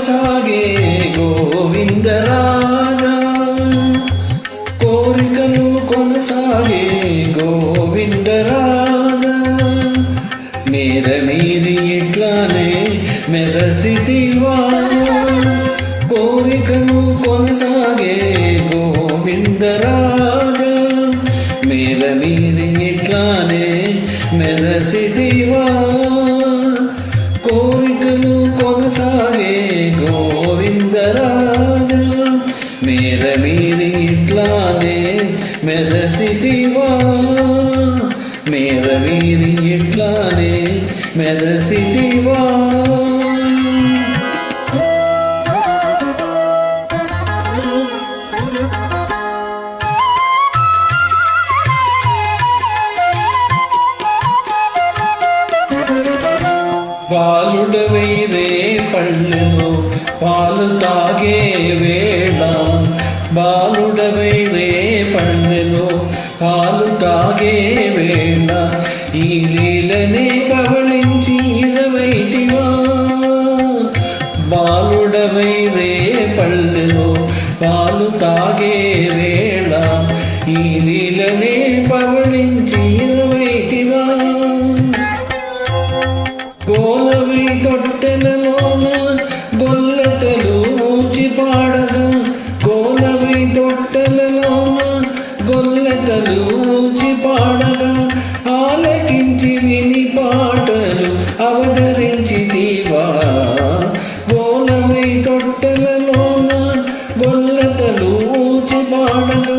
కొనసాగే గోవిందరాజా, కోరికలు కొనసాగే గోవిందరాజా, మేర మీరి ఇట్లానే మెరసితివా, కోరికలు కొనసాగే గోవిందరాజా, మేర మీరి ఇట్లానే మెరసితివా, కోరికలు కొనసాగే గోవిందరాజా, మేర మీరి ఇట్లానే మెరసితివా, మేర మీరి ఇట్లానే మెరసితివా. బాలుడవై రే పళ్ళెలో పాలు తాగే వేళ, బాలుడవై రే పళ్ళెలో పాలు తాగే వేళ, ఈ లీలనే పవళించి ఇరవైతివా, బాలుడవై రే పళ్ళెలో పాలు తాగే వేళ, ఈ లీలనే పవళించి ఇరవైతివా, గోలవి తొట్టెలలోన గొల్లెతలు ఊచి పాడగా, గోలవి తొట్టెలలోన గొల్లెతలు ఊచి పాడగా, ఆలకించి విని పాటలు అవతరించితివా, గోలవి తొట్టెలలోన గొల్లెతలు ఊచి పాడగా,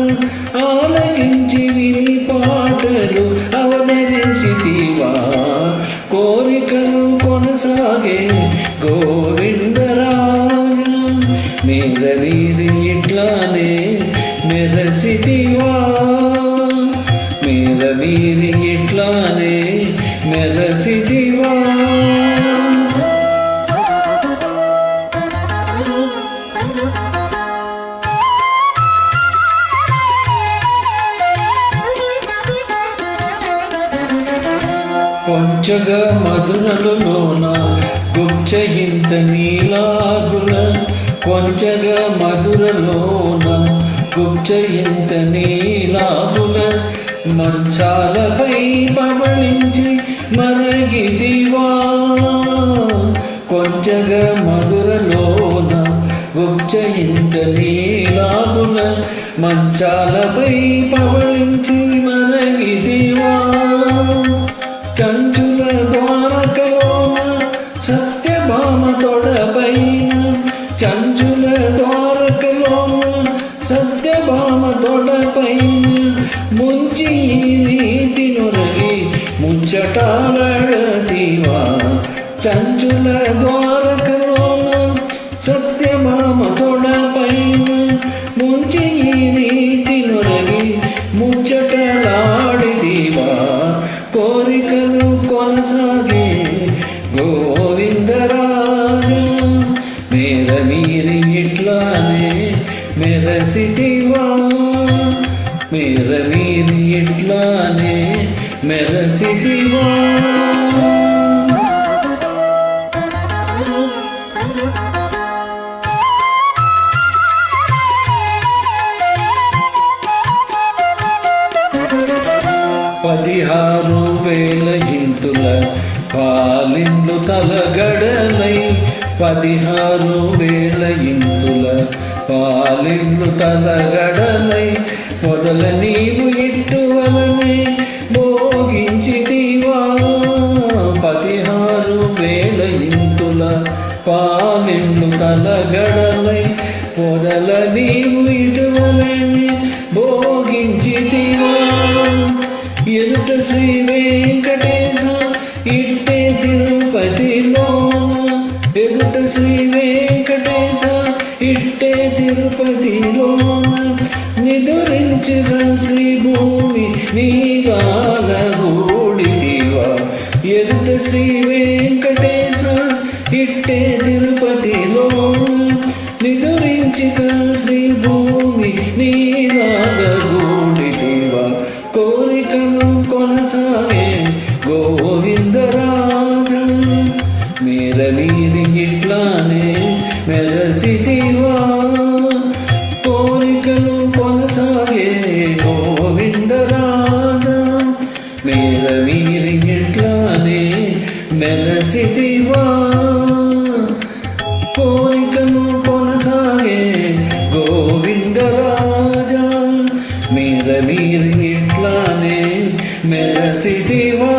ఆలకించి విని పాటలు అవతరించితివా, కోరికలు కొనసాగే గోవిందరాజా, మేర మీరి ఇట్లానే మెరసితివా, మేర మీరి ఇట్లానే మెరసితివా. కొంచెగ మధురలులోన గుచ్చయింత నీలాగుల, కొంచెగ మధురలోన గుచ్చయింత నీలాగుల, మంచాలపై పవళించి మరగిదివా, కొంచెగ మధురలోన గుచ్చయింత నీలాగుల, మంచాలపై పవళించి మరగిదివా, కంచుల ద్వారకలోన సత్యభామ తొడపైన, చంచుల ద్వారకలోన సత్యభామ తొడపైన, ముంచి రీతి నొరగి ముచ్చటాలడతివా, చంచుల ద్వారకలోన సత్యభామ తొడపైన, ముంచి రీతి నొరగి ముచ్చటలాడిదివా, కోరికలు కొనసాగే గోవిందరాజా, మేర మీరి ఇట్లానే మెరసితివా, మేర మీరి ఇట్లానే మెరసితివా. పదిహారు వేల ఇంతుల పాలిండ్లు తలగడలై, పదిహారు వేల ఇంతుల పాలిండ్లు తలగడలై, పొదల నీవు ఇట్టువలనే భోగించితివా, పదిహారు వేల ఇంతుల పాలిండ్లు తలగడలై, పొదల నీవు ఇటువలనే భోగించితివా, ఎదుట శ్రీ వెంకటేశ ఇట్టే తిరుపతిలోన, ఎదుట శ్రీ వెంకటేశ ఇట్టే తిరుపతిలోన, నిదురించుగా శ్రీ భూమి నీగాల గూడిదివా, ఎదుట శ్రీ వెంకటేశ ఇట్టే తిరుపతిలోన, నిదురించుగా శ్రీ భూమి నీగాల గూడిదివా, కోరికలు కొనసాగే గోవిందరాజా, మేర మీరి ఇట్లానే మీరి ఇట్లానే మెరసిదివా కోరికను కొనసాగే గోవిందరాజా మీరి ఇట్లానే మెరసిదివా